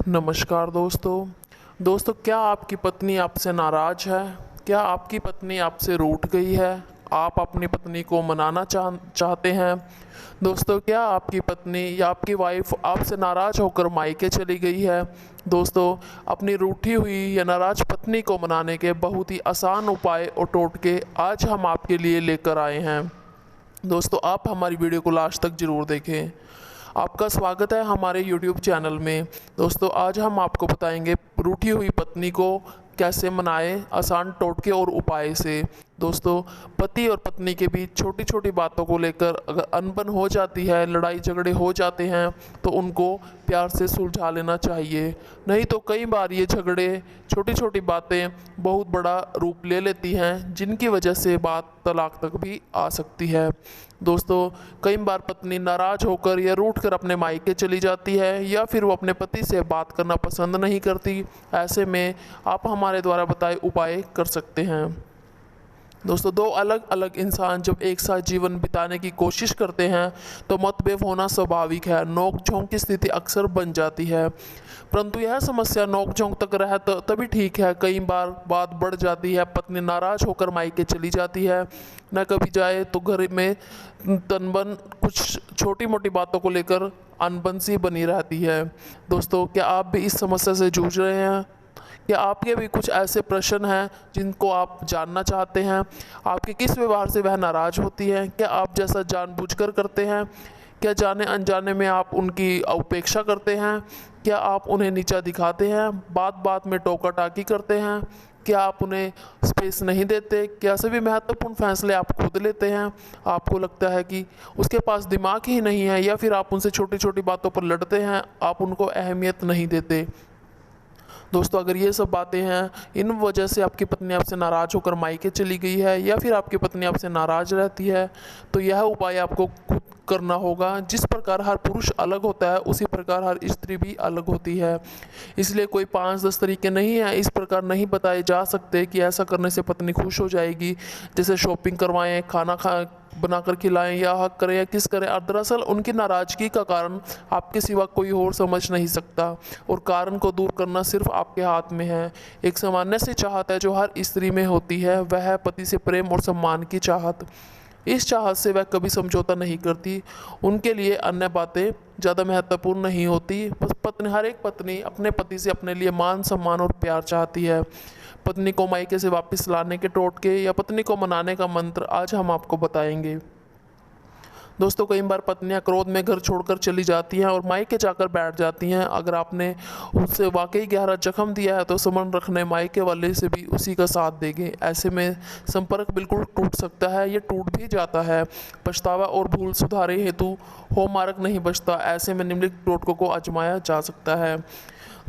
नमस्कार दोस्तों, क्या आपकी पत्नी आपसे नाराज़ है? क्या आपकी पत्नी आपसे रूठ गई है? आप अपनी पत्नी को मनाना चाहते हैं? दोस्तों, क्या आपकी पत्नी या आपकी वाइफ आपसे नाराज़ होकर मायके चली गई है? दोस्तों, अपनी रूठी हुई या नाराज़ पत्नी को मनाने के बहुत ही आसान उपाय और टोटके आज हम आपके लिए लेकर आए हैं। दोस्तों, आप हमारी वीडियो को लास्ट तक ज़रूर देखें। आपका स्वागत है हमारे YouTube चैनल में। दोस्तों, आज हम आपको बताएंगे रूठी हुई पत्नी को कैसे मनाएं आसान टोटके और उपाय से। दोस्तों, पति और पत्नी के बीच छोटी छोटी बातों को लेकर अगर अनबन हो जाती है, लड़ाई झगड़े हो जाते हैं, तो उनको प्यार से सुलझा लेना चाहिए। नहीं तो कई बार ये झगड़े, छोटी छोटी बातें बहुत बड़ा रूप ले लेती हैं, जिनकी वजह से बात तलाक तक भी आ सकती है। दोस्तों, कई बार पत्नी नाराज़ होकर या रूठ कर अपने मायके चली जाती है, या फिर वो अपने पति से बात करना पसंद नहीं करती। ऐसे में आप हमारे द्वारा बताए उपाय कर सकते हैं। दोस्तों, दो अलग अलग इंसान जब एक साथ जीवन बिताने की कोशिश करते हैं तो मतभेद होना स्वाभाविक है। नोक झोंक की स्थिति अक्सर बन जाती है, परंतु यह समस्या नोक झोंक तक रहे तो तभी ठीक है। कई बार बात बढ़ जाती है, पत्नी नाराज़ होकर मायके चली जाती है, न कभी जाए तो घर में तनबन, कुछ छोटी मोटी बातों को लेकर अनबन सी बनी रहती है। दोस्तों, क्या आप भी इस समस्या से जूझ रहे हैं? क्या आपके भी कुछ ऐसे प्रश्न हैं जिनको आप जानना चाहते हैं? आपके किस व्यवहार से वह नाराज़ होती है? क्या आप जैसा जानबूझकर करते हैं? क्या जाने अनजाने में आप उनकी उपेक्षा करते हैं? क्या आप उन्हें नीचा दिखाते हैं? बात बात में टोका टाकी करते हैं? क्या आप उन्हें स्पेस नहीं देते? क्या सभी महत्वपूर्ण फैसले आप खुद लेते हैं? आपको लगता है कि उसके पास दिमाग ही नहीं है, या फिर आप उनसे छोटी छोटी बातों पर लड़ते हैं, आप उनको अहमियत नहीं देते? दोस्तों, अगर ये सब बातें हैं, इन वजह से आपकी पत्नी आपसे नाराज़ होकर मायके चली गई है, या फिर आपकी पत्नी आपसे नाराज़ रहती है, तो यह उपाय आपको खुद करना होगा। जिस प्रकार हर पुरुष अलग होता है, उसी प्रकार हर स्त्री भी अलग होती है। इसलिए कोई 5-10 तरीके नहीं हैं, इस प्रकार नहीं बताए जा सकते कि ऐसा करने से पत्नी खुश हो जाएगी। जैसे शॉपिंग करवाएं, खाना बनाकर खिलाएं, या हक करें या किस करें। और दरअसल उनकी नाराज़गी का कारण आपके सिवा कोई और समझ नहीं सकता, और कारण को दूर करना सिर्फ आपके हाथ में है। एक सामान्य सी चाहत है जो हर स्त्री में होती है, वह है पति से प्रेम और सम्मान की चाहत। इस चाहत से वह कभी समझौता नहीं करती। उनके लिए अन्य बातें ज़्यादा महत्वपूर्ण नहीं होती। बस हर एक पत्नी अपने पति से अपने लिए मान सम्मान और प्यार चाहती है। पत्नी को मायके से वापस लाने के टोटके या पत्नी को मनाने का मंत्र आज हम आपको बताएंगे। दोस्तों, कई बार पत्नियां क्रोध में घर छोड़कर चली जाती हैं और मायके जाकर बैठ जाती हैं। अगर आपने उनसे वाकई गहरा जख्म दिया है तो संबंध रखने मायके वाले से भी उसी का साथ देंगे। ऐसे में संपर्क बिल्कुल टूट सकता है, ये टूट भी जाता है। पछतावा और भूल सुधारे हेतु हो मार्ग नहीं बचता। ऐसे में निम्नलिखित टोटकों को आजमाया जा सकता है।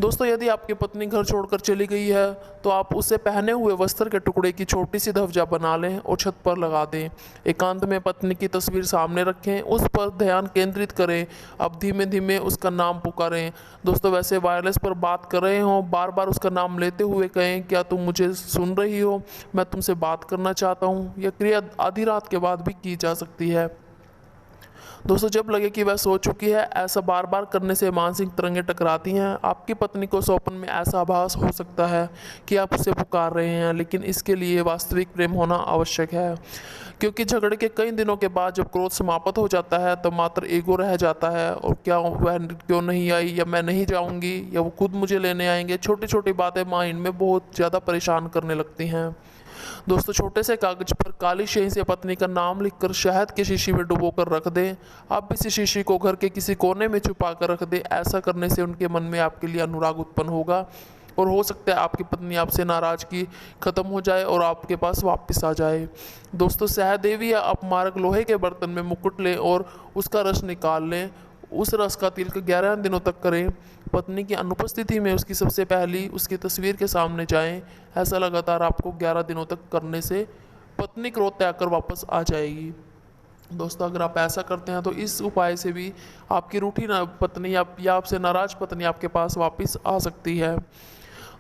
दोस्तों, यदि आपकी पत्नी घर छोड़कर चली गई है तो आप उसे पहने हुए वस्त्र के टुकड़े की छोटी सी ध्वजा बना लें और छत पर लगा दें। एकांत में पत्नी की तस्वीर सामने रखें, उस पर ध्यान केंद्रित करें। अब धीमे धीमे उसका नाम पुकारें। दोस्तों, वैसे वायरलेस पर बात कर रहे हों, बार बार उसका नाम लेते हुए कहें, क्या तुम मुझे सुन रही हो? मैं तुमसे बात करना चाहता हूँ। यह क्रिया आधी रात के बाद भी की जा सकती है। दोस्तों, जब लगे कि वह सो चुकी है, ऐसा बार बार करने से मानसिक तरंगें टकराती हैं। आपकी पत्नी को स्वप्न में ऐसा आभास हो सकता है कि आप उसे पुकार रहे हैं, लेकिन इसके लिए वास्तविक प्रेम होना आवश्यक है। क्योंकि झगड़े के कई दिनों के बाद जब क्रोध समाप्त हो जाता है तो मात्र ईगो रह जाता है, और क्या वह क्यों नहीं आई, या मैं नहीं जाऊंगी, या वो खुद मुझे लेने आएंगे। छोटी छोटी बातें माइंड में बहुत ज़्यादा परेशान करने लगती हैं। दोस्तों, छोटे से कागज पर काली स्याही से पत्नी का नाम लिखकर शहद की शीशी में डुबोकर रख दें। आप इस शीशी को घर के किसी कोने में छुपा कर रख दें। ऐसा करने से उनके मन में आपके लिए अनुराग उत्पन्न होगा, और हो सकता है आपकी पत्नी आपसे नाराज़गी खत्म हो जाए और आपके पास वापस आ जाए। दोस्तों, सहदेवी या अपमारक लोहे के बर्तन में मुकुट लें और उसका रस निकाल लें। उस रस का तिलक 11 दिनों तक करें। पत्नी की अनुपस्थिति में उसकी सबसे पहली उसकी तस्वीर के सामने जाएं। ऐसा लगातार आपको 11 दिनों तक करने से पत्नी क्रोध त्याग कर वापस आ जाएगी। दोस्तों, अगर आप ऐसा करते हैं तो इस उपाय से भी आपकी रूठी पत्नी या आपसे नाराज़ पत्नी आपके पास वापस आ सकती है।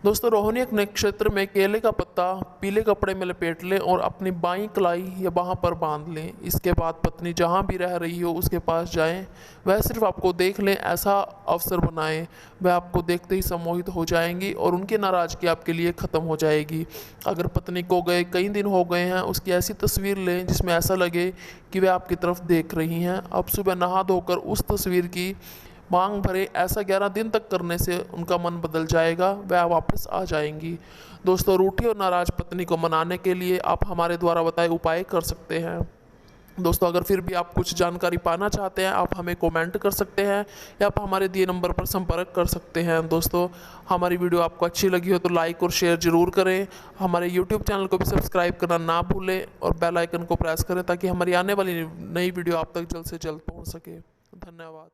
दोस्तों रोहिणी नक्षत्र में केले का पत्ता पीले कपड़े में लपेट लें और अपनी बाईं कलाई या बाह पर बांध लें। इसके बाद पत्नी जहां भी रह रही हो उसके पास जाएं, वह सिर्फ आपको देख लें ऐसा अवसर बनाएं। वह आपको देखते ही सम्मोहित हो जाएंगी और उनकी नाराज़गी आपके लिए ख़त्म हो जाएगी। अगर पत्नी को गए कई दिन हो गए हैं, उसकी ऐसी तस्वीर लें जिसमें ऐसा लगे कि वे आपकी तरफ देख रही हैं। अब सुबह नहा धोकर उस तस्वीर की मांग भरे ऐसा 11 दिन तक करने से उनका मन बदल जाएगा, वह वापस आ जाएंगी। दोस्तों रूठी और नाराज पत्नी को मनाने के लिए आप हमारे द्वारा बताए उपाय कर सकते हैं। दोस्तों अगर फिर भी आप कुछ जानकारी पाना चाहते हैं, आप हमें कमेंट कर सकते हैं या आप हमारे दिए नंबर पर संपर्क कर सकते हैं। दोस्तों हमारी वीडियो आपको अच्छी लगी हो तो लाइक और शेयर ज़रूर करें। हमारे यूट्यूब चैनल को भी सब्सक्राइब करना ना भूलें और बेल आइकन को प्रेस करें ताकि हमारी आने वाली नई वीडियो आप तक जल्द से जल्द पहुँच सके। धन्यवाद।